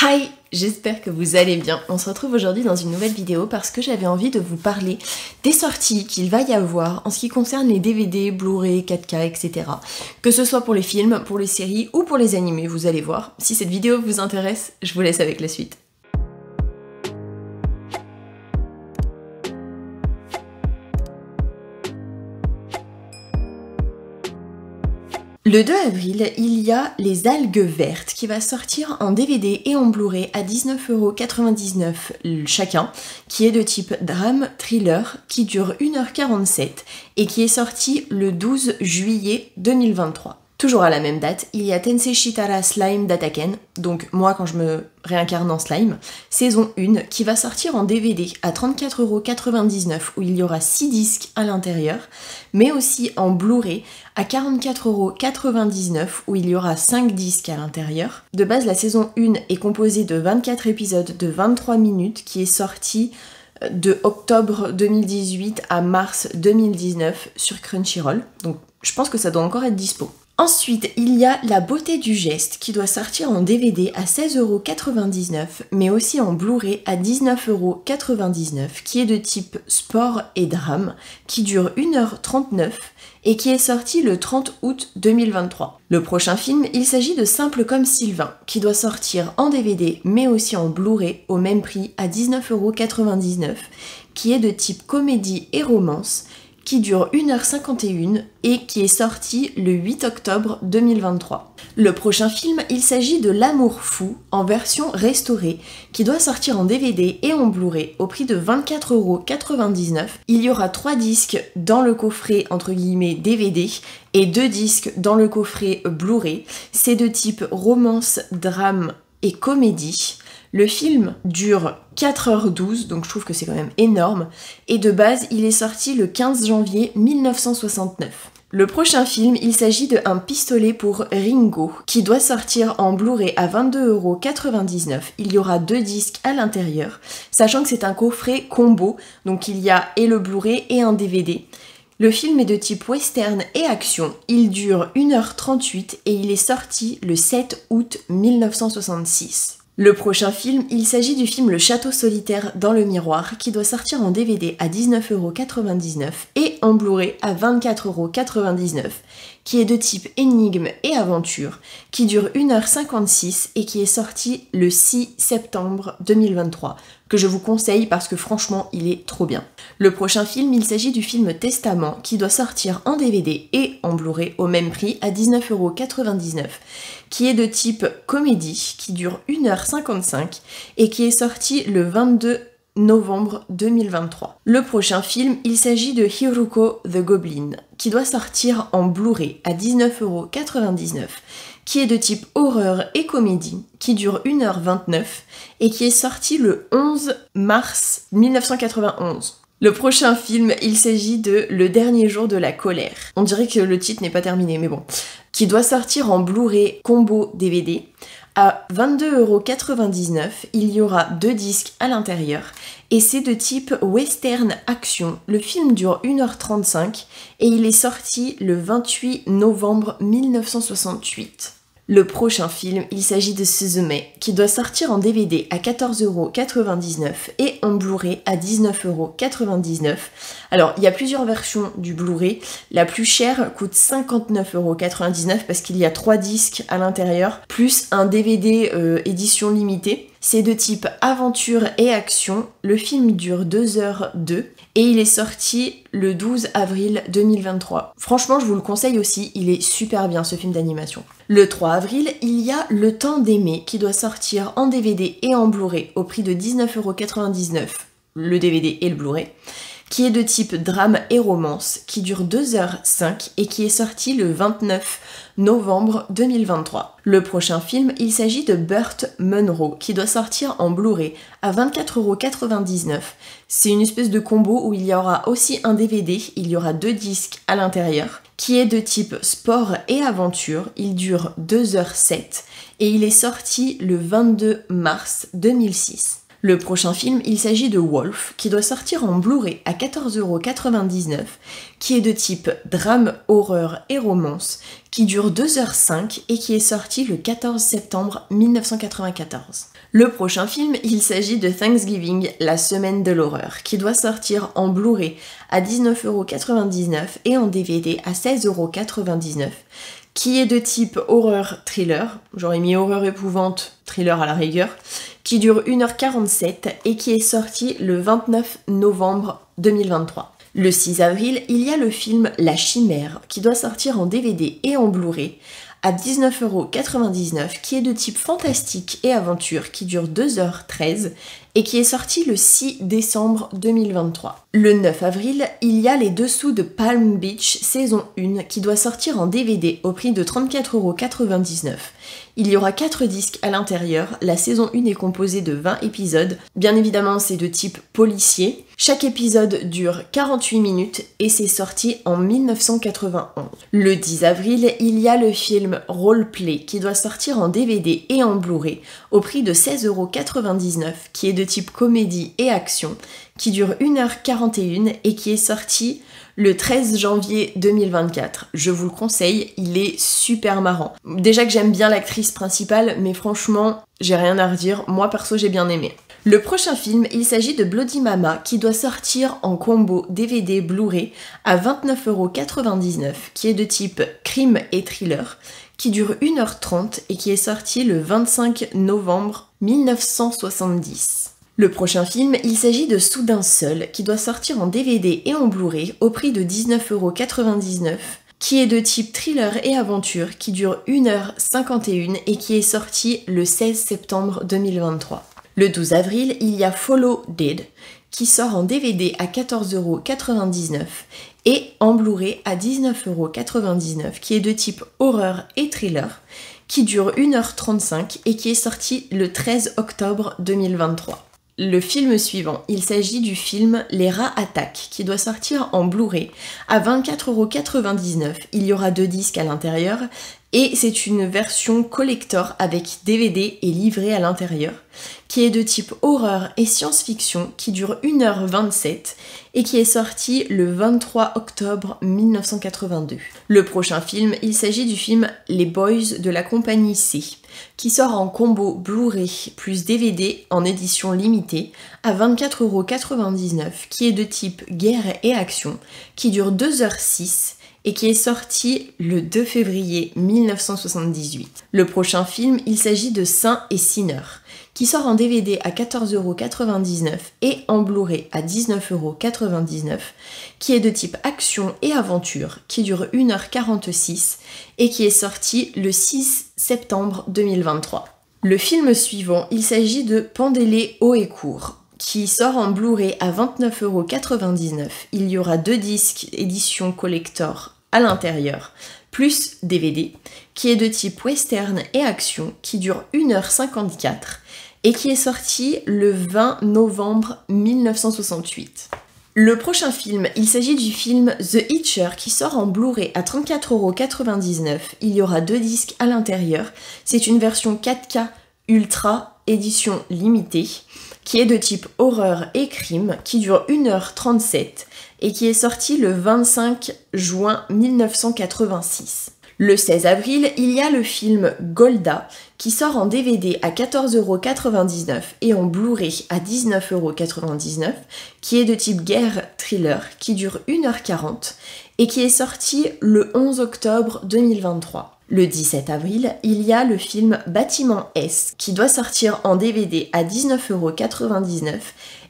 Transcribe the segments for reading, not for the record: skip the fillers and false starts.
Hi, j'espère que vous allez bien. On se retrouve aujourd'hui dans une nouvelle vidéo parce que j'avais envie de vous parler des sorties qu'il va y avoir en ce qui concerne les DVD, Blu-ray, 4K, etc. Que ce soit pour les films, pour les séries ou pour les animés, vous allez voir. Si cette vidéo vous intéresse, je vous laisse avec la suite. Le 2 avril, il y a Les Algues Vertes qui va sortir en DVD et en Blu-ray à 19,99€ chacun, qui est de type drame thriller, qui dure 1h47 et qui est sorti le 12 juillet 2023. Toujours à la même date, il y a Tensei Shitara Slime d'Ataken, donc moi quand je me réincarne en slime, saison 1, qui va sortir en DVD à 34,99€ où il y aura 6 disques à l'intérieur, mais aussi en Blu-ray à 44,99€ où il y aura 5 disques à l'intérieur. De base, la saison 1 est composée de 24 épisodes de 23 minutes qui est sorti de octobre 2018 à mars 2019 sur Crunchyroll, donc je pense que ça doit encore être dispo. Ensuite, il y a La Beauté du Geste qui doit sortir en DVD à 16,99€, mais aussi en Blu-ray à 19,99€, qui est de type sport et drame, qui dure 1h39 et qui est sorti le 30 août 2023. Le prochain film, il s'agit de Simple comme Sylvain, qui doit sortir en DVD, mais aussi en Blu-ray au même prix à 19,99€, qui est de type comédie et romance, qui dure 1h51 et qui est sorti le 8 octobre 2023. Le prochain film, il s'agit de L'Amour fou en version restaurée qui doit sortir en DVD et en Blu-ray au prix de 24,99€. Il y aura 3 disques dans le coffret entre guillemets DVD et 2 disques dans le coffret Blu-ray. C'est de type romance, drame et comédie. Le film dure 4h12, donc je trouve que c'est quand même énorme, et de base, il est sorti le 15 janvier 1969. Le prochain film, il s'agit de Un pistolet pour Ringo, qui doit sortir en Blu-ray à 22,99€. Il y aura 2 disques à l'intérieur, sachant que c'est un coffret combo, donc il y a et le Blu-ray et un DVD. Le film est de type western et action, il dure 1h38 et il est sorti le 7 août 1966. Le prochain film, il s'agit du film Le Château solitaire dans le miroir qui doit sortir en DVD à 19,99€ et en Blu-ray à 24,99€, qui est de type énigme et aventure, qui dure 1h56 et qui est sorti le 6 septembre 2023, que je vous conseille parce que franchement il est trop bien. Le prochain film, il s'agit du film Testament qui doit sortir en DVD et en Blu-ray au même prix à 19,99€, qui est de type comédie, qui dure 1h55 et qui est sorti le 22 novembre 2023. Le prochain film, il s'agit de Hiruko the Goblin, qui doit sortir en Blu-ray à 19,99€, qui est de type horreur et comédie, qui dure 1h29 et qui est sorti le 11 mars 1991. Le prochain film, il s'agit de Le dernier jour de la colère. On dirait que le titre n'est pas terminé, mais bon. Qui doit sortir en Blu-ray combo DVD à 22,99€. Il y aura 2 disques à l'intérieur et c'est de type western action. Le film dure 1h35 et il est sorti le 28 novembre 1968. Le prochain film, il s'agit de Suzume, qui doit sortir en DVD à 14,99€ et en Blu-ray à 19,99€. Alors, il y a plusieurs versions du Blu-ray. La plus chère coûte 59,99€ parce qu'il y a 3 disques à l'intérieur, plus un DVD édition limitée. C'est de type aventure et action. Le film dure 2h02 et il est sorti le 12 avril 2023. Franchement, je vous le conseille aussi, il est super bien ce film d'animation. Le 3 avril, il y a Le temps d'aimer qui doit sortir en DVD et en Blu-ray au prix de 19,99€, le DVD et le Blu-ray, qui est de type drame et romance, qui dure 2h05 et qui est sorti le 29 novembre 2023. Le prochain film, il s'agit de Burt Munro, qui doit sortir en Blu-ray à 24,99€. C'est une espèce de combo où il y aura aussi un DVD, il y aura 2 disques à l'intérieur, qui est de type sport et aventure, il dure 2h07 et il est sorti le 22 mars 2006. Le prochain film, il s'agit de Wolf, qui doit sortir en Blu-ray à 14,99 €, qui est de type drame, horreur et romance, qui dure 2h05 et qui est sorti le 14 septembre 1994. Le prochain film, il s'agit de Thanksgiving, la semaine de l'horreur, qui doit sortir en Blu-ray à 19,99 € et en DVD à 16,99 €, qui est de type horreur-thriller, j'aurais mis horreur épouvante, thriller à la rigueur, qui dure 1h47 et qui est sorti le 29 novembre 2023. Le 6 avril, il y a le film La Chimère, qui doit sortir en DVD et en Blu-ray à 19,99 €, qui est de type fantastique et aventure, qui dure 2h13 et qui est sorti le 6 décembre 2023. Le 9 avril, il y a Les Dessous de Palm Beach saison 1 qui doit sortir en DVD au prix de 34,99 €. Il y aura 4 disques à l'intérieur, la saison 1 est composée de 20 épisodes, bien évidemment c'est de type policier. Chaque épisode dure 48 minutes et c'est sorti en 1991. Le 10 avril, il y a le film Roleplay qui doit sortir en DVD et en Blu-ray au prix de 16,99 € qui est de type comédie et action, qui dure 1h41 et qui est sorti le 13 janvier 2024. Je vous le conseille, il est super marrant. Déjà que j'aime bien l'actrice principale, mais franchement, j'ai rien à redire. Moi perso, j'ai bien aimé. Le prochain film, il s'agit de Bloody Mama qui doit sortir en combo DVD Blu-ray à 29,99 €, qui est de type crime et thriller, qui dure 1h30 et qui est sorti le 25 novembre 1970. Le prochain film, il s'agit de Soudain Seul, qui doit sortir en DVD et en Blu-ray au prix de 19,99 €, qui est de type thriller et aventure, qui dure 1h51 et qui est sorti le 16 septembre 2023. Le 12 avril, il y a Follow Dead, qui sort en DVD à 14,99 € et en Blu-ray à 19,99 €, qui est de type horreur et thriller, qui dure 1h35 et qui est sorti le 13 octobre 2023. Le film suivant, il s'agit du film Les Rats Attaquent, qui doit sortir en Blu-ray à 24,99 €. Il y aura 2 disques à l'intérieur et c'est une version collector avec DVD et livret à l'intérieur, qui est de type horreur et science-fiction, qui dure 1h27 et qui est sorti le 23 octobre 1982. Le prochain film, il s'agit du film Les Boys de la compagnie C, qui sort en combo Blu-ray plus DVD en édition limitée à 24,99 €, qui est de type guerre et action, qui dure 2h06 et qui est sorti le 2 février 1978. Le prochain film, il s'agit de Saint et Sinner, qui sort en DVD à 14,99 € et en Blu-ray à 19,99 €, qui est de type action et aventure, qui dure 1h46 et qui est sorti le 6 septembre 2023. Le film suivant, il s'agit de Pendez-les haut et court, qui sort en Blu-ray à 29,99 €. Il y aura 2 disques édition collector à l'intérieur, plus DVD, qui est de type western et action, qui dure 1h54 et qui est sorti le 20 novembre 1968. Le prochain film, il s'agit du film The Hitcher qui sort en Blu-ray à 34,99 €. Il y aura 2 disques à l'intérieur. C'est une version 4K Ultra édition limitée qui est de type horreur et crime, qui dure 1h37 et qui est sorti le 25 juin 1986. Le 16 avril, il y a le film Golda qui sort en DVD à 14,99 € et en Blu-ray à 19,99 €, qui est de type guerre thriller, qui dure 1h40 et qui est sorti le 11 octobre 2023. Le 17 avril, il y a le film Bâtiment S qui doit sortir en DVD à 19,99 €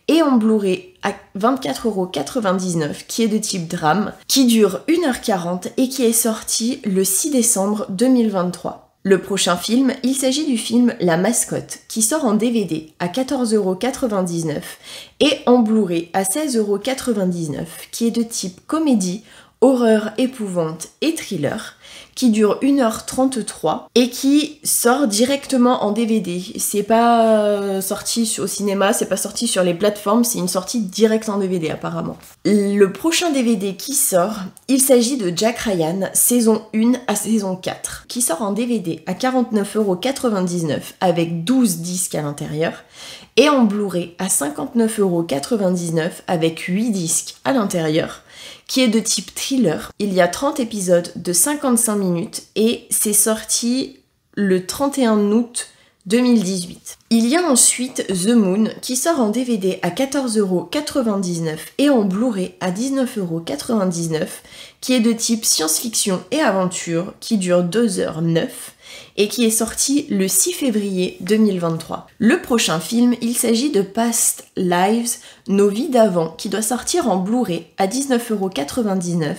et en Blu-ray à 24,99 €, qui est de type drame, qui dure 1h40 et qui est sorti le 6 décembre 2023. Le prochain film, il s'agit du film La Mascotte, qui sort en DVD à 14,99 € et en Blu-ray à 16,99 €, qui est de type comédie, horreur, épouvante et thriller, qui dure 1h33 et qui sort directement en DVD. C'est pas sorti au cinéma, c'est pas sorti sur les plateformes, c'est une sortie directe en DVD apparemment. Le prochain DVD qui sort, il s'agit de Jack Ryan, saison 1 à saison 4, qui sort en DVD à 49,99€ avec 12 disques à l'intérieur, et en Blu-ray à 59,99€ avec 8 disques à l'intérieur, qui est de type thriller. Il y a 30 épisodes de 55 minutes et c'est sorti le 31 août 2018. Il y a ensuite The Moon qui sort en DVD à 14,99€ et en Blu-ray à 19,99€, qui est de type science-fiction et aventure, qui dure 2h09 et qui est sorti le 6 février 2023. Le prochain film, il s'agit de Past Lives, Nos vies d'avant, qui doit sortir en Blu-ray à 19,99€,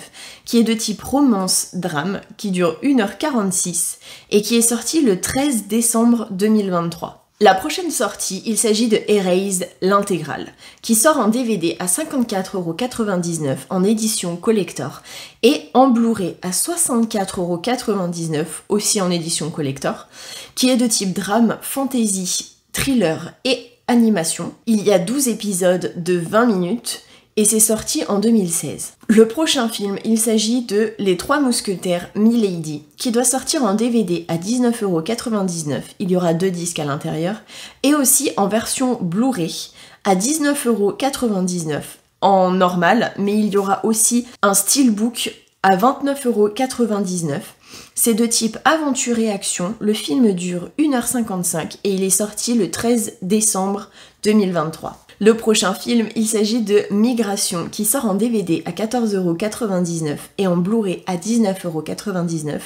qui est de type romance-drame, qui dure 1h46 et qui est sorti le 13 décembre 2023. La prochaine sortie, il s'agit de Erased, l'intégrale, qui sort en DVD à 54,99€ en édition collector et en Blu-ray à 64,99€, aussi en édition collector, qui est de type drame, fantasy, thriller et animation. Il y a 12 épisodes de 20 minutes et c'est sorti en 2016. Le prochain film, il s'agit de Les Trois Mousquetaires Milady, qui doit sortir en DVD à 19,99€, il y aura 2 disques à l'intérieur, et aussi en version Blu-ray à 19,99€ en normal, mais il y aura aussi un steelbook à 29,99€. C'est de type aventure et action, le film dure 1h55 et il est sorti le 13 décembre 2023. Le prochain film, il s'agit de Migration, qui sort en DVD à 14,99€ et en Blu-ray à 19,99€,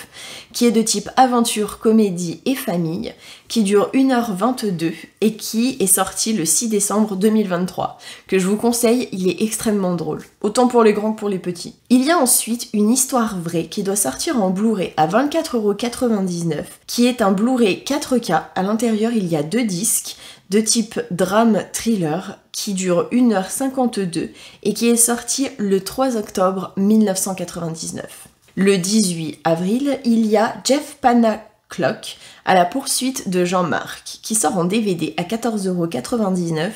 qui est de type aventure, comédie et famille, qui dure 1h22 et qui est sorti le 6 décembre 2023, que je vous conseille, il est extrêmement drôle, autant pour les grands que pour les petits. Il y a ensuite Une histoire vraie qui doit sortir en Blu-ray à 24,99€, qui est un Blu-ray 4K, à l'intérieur il y a 2 disques, de type drame-thriller qui dure 1h52 et qui est sorti le 3 octobre 1999. Le 18 avril, il y a Jeff Panaclock à la poursuite de Jean-Marc qui sort en DVD à 14,99€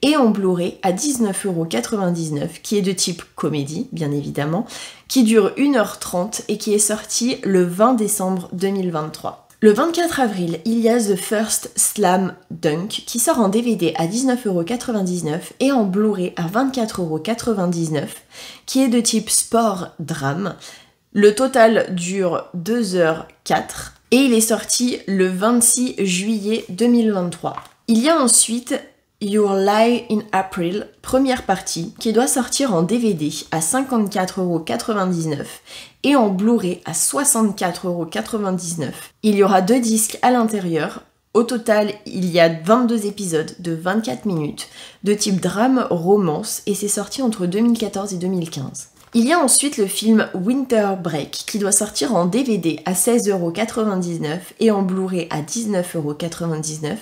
et en Blu-ray à 19,99€, qui est de type comédie bien évidemment, qui dure 1h30 et qui est sorti le 20 décembre 2023. Le 24 avril, il y a The First Slam Dunk qui sort en DVD à 19,99€ et en Blu-ray à 24,99€, qui est de type sport-drame. Le total dure 2h04 et il est sorti le 26 juillet 2023. Il y a ensuite Your Lie in April, première partie, qui doit sortir en DVD à 54,99€ et en Blu-ray à 64,99€. Il y aura 2 disques à l'intérieur. Au total, il y a 22 épisodes de 24 minutes, de type drame, romance, et c'est sorti entre 2014 et 2015. Il y a ensuite le film Winter Break qui doit sortir en DVD à 16,99€ et en Blu-ray à 19,99€,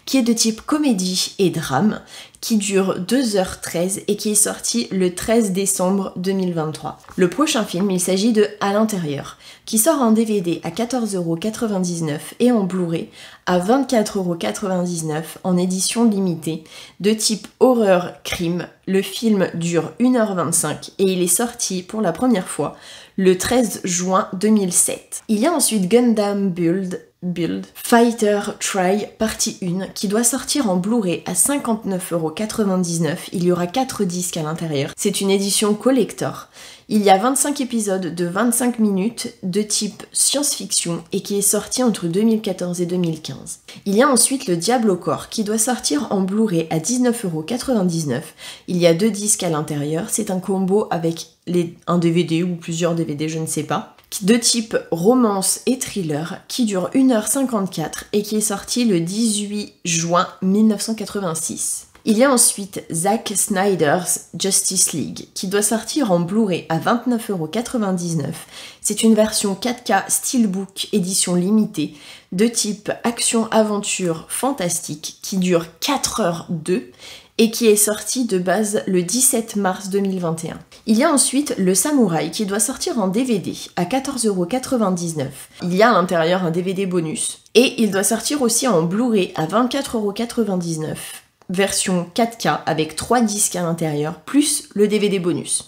qui est de type comédie et drame, qui dure 2h13 et qui est sorti le 13 décembre 2023. Le prochain film, il s'agit de À l'intérieur, qui sort en DVD à 14,99€ et en Blu-ray à 24,99€ en édition limitée, de type horreur-crime. Le film dure 1h25 et il est sorti pour la première fois le 13 juin 2007. Il y a ensuite Gundam Build Fighter Try partie 1 qui doit sortir en Blu-ray à 59,99€. Il y aura 4 disques à l'intérieur. C'est une édition collector. Il y a 25 épisodes de 25 minutes de type science-fiction et qui est sorti entre 2014 et 2015. Il y a ensuite Le Diable au corps qui doit sortir en Blu-ray à 19,99€. Il y a 2 disques à l'intérieur. C'est un combo avec un DVD ou plusieurs DVD, je ne sais pas, de type romance et thriller qui dure 1h54 et qui est sorti le 18 juin 1986. Il y a ensuite Zack Snyder's Justice League qui doit sortir en Blu-ray à 29,99€. C'est une version 4K Steelbook édition limitée de type action-aventure fantastique qui dure 4h02 et qui est sorti de base le 17 mars 2021. Il y a ensuite Le Samouraï qui doit sortir en DVD à 14,99 €. Il y a à l'intérieur un DVD bonus. Et il doit sortir aussi en Blu-ray à 24,99 €, version 4K avec 3 disques à l'intérieur, plus le DVD bonus,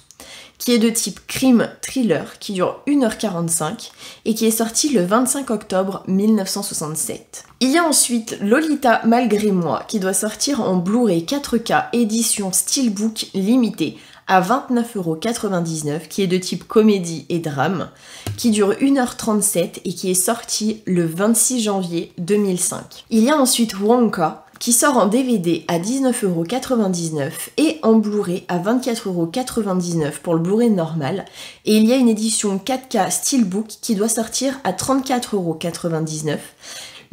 qui est de type crime thriller, qui dure 1h45 et qui est sorti le 25 octobre 1967. Il y a ensuite Lolita malgré moi, qui doit sortir en Blu-ray 4K édition Steelbook limitée à 29,99 €, qui est de type comédie et drame, qui dure 1h37 et qui est sorti le 26 janvier 2005. Il y a ensuite Wonka, qui sort en DVD à 19,99 € et en Blu-ray à 24,99 € pour le Blu-ray normal. Et il y a une édition 4K Steelbook qui doit sortir à 34,99 €.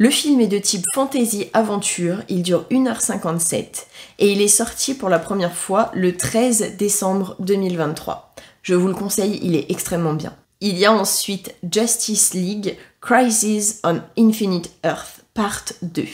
Le film est de type fantasy aventure, il dure 1h57 et il est sorti pour la première fois le 13 décembre 2023. Je vous le conseille, il est extrêmement bien. Il y a ensuite Justice League Crisis on Infinite Earth Part 2,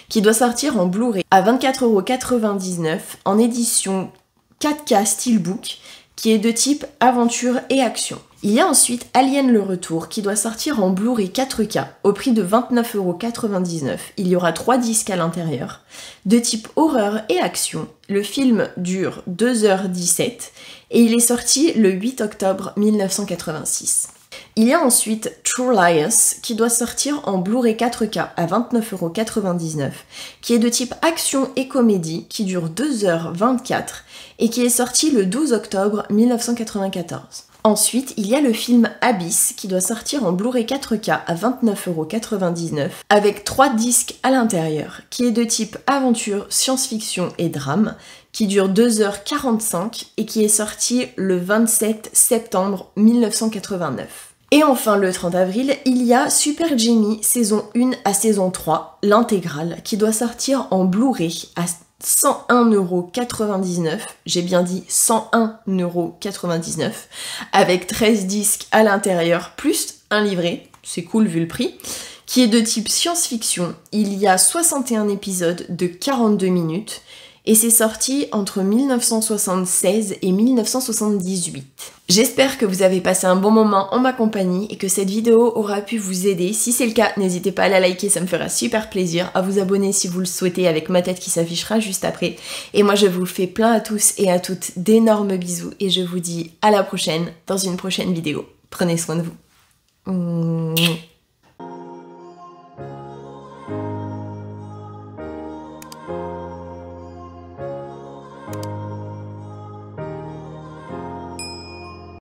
qui doit sortir en Blu-ray à 24,99 € en édition 4K Steelbook, qui est de type aventure et action. Il y a ensuite Alien le Retour, qui doit sortir en Blu-ray 4K au prix de 29,99 €. Il y aura 3 disques à l'intérieur, de type horreur et action. Le film dure 2h17 et il est sorti le 8 octobre 1986. Il y a ensuite True Lies qui doit sortir en Blu-ray 4K à 29,99 €, qui est de type action et comédie, qui dure 2h24 et qui est sorti le 12 octobre 1994. Ensuite, il y a le film Abyss qui doit sortir en Blu-ray 4K à 29,99 € avec 3 disques à l'intérieur, qui est de type aventure, science-fiction et drame, qui dure 2h45 et qui est sorti le 27 septembre 1989. Et enfin, le 30 avril, il y a Super Jamie saison 1 à saison 3, l'intégrale, qui doit sortir en Blu-ray à 101,99 €, j'ai bien dit 101,99 €, avec 13 disques à l'intérieur, plus un livret, c'est cool vu le prix, qui est de type science-fiction. Il y a 61 épisodes de 42 minutes, et c'est sorti entre 1976 et 1978. J'espère que vous avez passé un bon moment en ma compagnie et que cette vidéo aura pu vous aider. Si c'est le cas, n'hésitez pas à la liker, ça me fera super plaisir, à vous abonner si vous le souhaitez avec ma tête qui s'affichera juste après. Et moi je vous fais plein à tous et à toutes d'énormes bisous et je vous dis à la prochaine dans une prochaine vidéo. Prenez soin de vous.